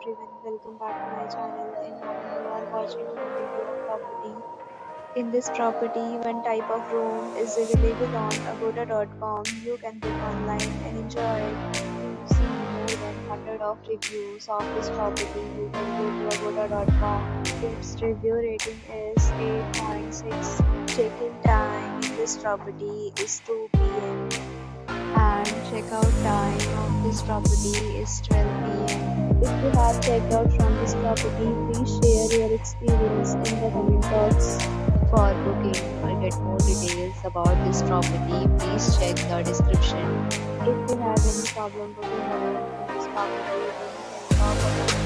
everyone, welcome back to my channel. And now you are watching a video of property. In this property, one type of room is available on agoda.com. You can book online and enjoy it. To see more than 100 of reviews of this property, you can go to agoda.com. Its review rating is 8.6. Check-in time in this property is 2 p.m. and checkout time of this property is 12 p.m. If you have checked out from this property, please share your experience in the comment box. For booking or get more details about this property, please check the description. If you have any problem booking a room in this property, then you can call